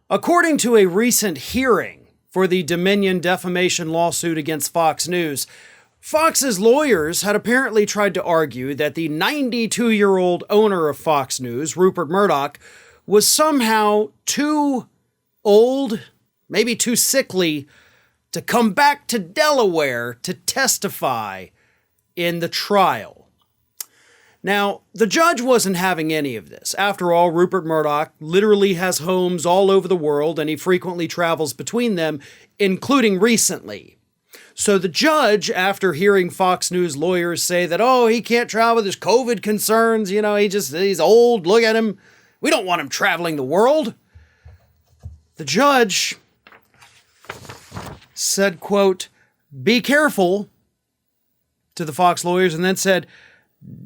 According to a recent hearing for the Dominion defamation lawsuit against Fox News, Fox's lawyers had apparently tried to argue that the 92-year-old owner of Fox News, Rupert Murdoch, was somehow too old, maybe too sickly, to come back to Delaware to testify in the trial. Now, the judge wasn't having any of this. After all, Rupert Murdoch literally has homes all over the world, and he frequently travels between them, including recently. So the judge, after hearing Fox News lawyers say that, he can't travel, there's COVID concerns, he's old, look at him, we don't want him traveling the world. The judge said, quote, "Be careful," to the Fox lawyers, and then said,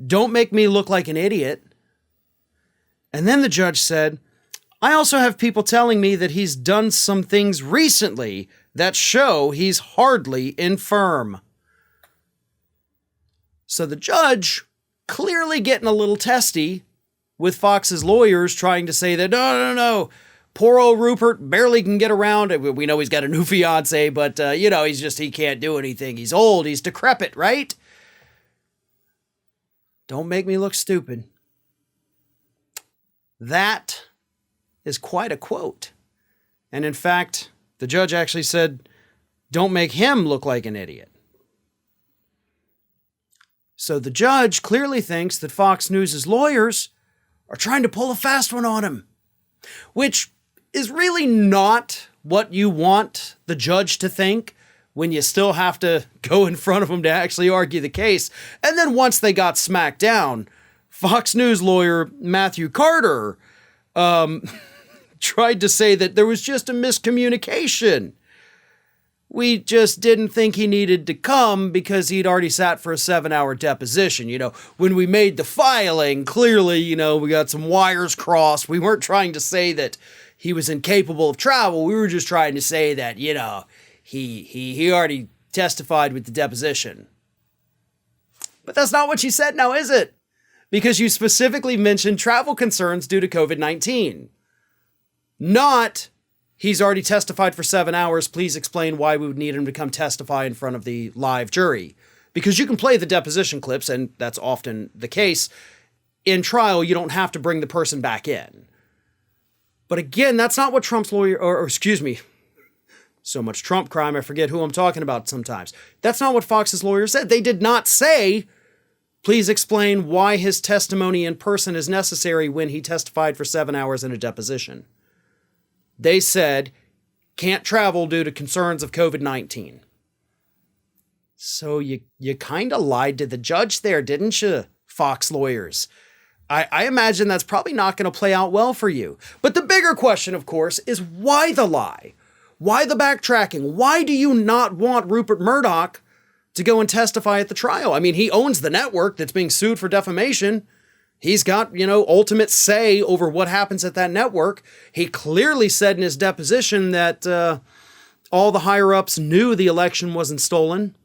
"Don't make me look like an idiot." And then the judge said, "I also have people telling me that he's done some things recently that show he's hardly infirm." So the judge, clearly getting a little testy with Fox's lawyers, trying to say that, no, poor old Rupert barely can get around. We know he's got a new fiance, but, he can't do anything. He's old, he's decrepit, right? Don't make me look stupid. That is quite a quote. And in fact, the judge actually said, don't make him look like an idiot. So the judge clearly thinks that Fox News' lawyers are trying to pull a fast one on him, which is really not what you want the judge to think when you still have to go in front of him to actually argue the case. And then once they got smacked down, Fox News lawyer Matthew Carter tried to say that there was just a miscommunication. We just didn't think he needed to come because he'd already sat for a 7-hour deposition. When we made the filing, clearly, we got some wires crossed. We weren't trying to say that he was incapable of travel. We were just trying to say that, he already testified with the deposition. But that's not what you said now, is it? Because you specifically mentioned travel concerns due to COVID-19. Not, he's already testified for 7 hours. Please explain why we would need him to come testify in front of the live jury. Because you can play the deposition clips, and that's often the case. In trial, you don't have to bring the person back in. But again, that's not what Trump's lawyer, or excuse me, so much Trump crime, I forget who I'm talking about sometimes. That's not what Fox's lawyer said. They did not say, please explain why his testimony in person is necessary when he testified for 7 hours in a deposition. They said, can't travel due to concerns of COVID-19. So you kind of lied to the judge there, didn't you, Fox lawyers? I imagine that's probably not going to play out well for you. But the bigger question, of course, is why the lie? Why the backtracking? Why do you not want Rupert Murdoch to go and testify at the trial? I mean, he owns the network that's being sued for defamation. He's got, ultimate say over what happens at that network. He clearly said in his deposition that all the higher-ups knew the election wasn't stolen.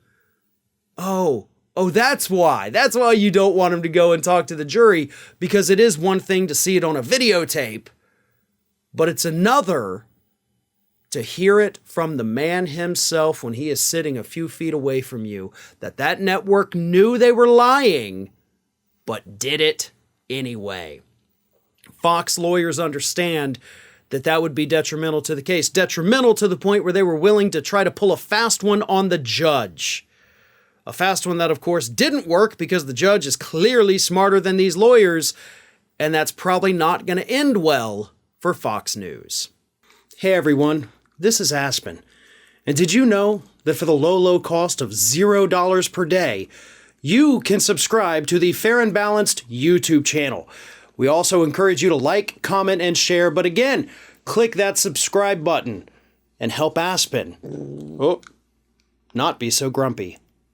Oh, that's why. That's why you don't want him to go and talk to the jury, because it is one thing to see it on a videotape, but it's another to hear it from the man himself when he is sitting a few feet away from you, that network knew they were lying, but did it anyway. Fox lawyers understand that would be detrimental to the case, detrimental to the point where they were willing to try to pull a fast one on the judge. A fast one that, of course, didn't work because the judge is clearly smarter than these lawyers, and that's probably not going to end well for Fox News. Hey everyone, this is Aspen. And did you know that for the low cost of $0 per day, you can subscribe to the Fair and Balanced YouTube channel? We also encourage you to like, comment, and share, but again, click that subscribe button and help Aspen not be so grumpy.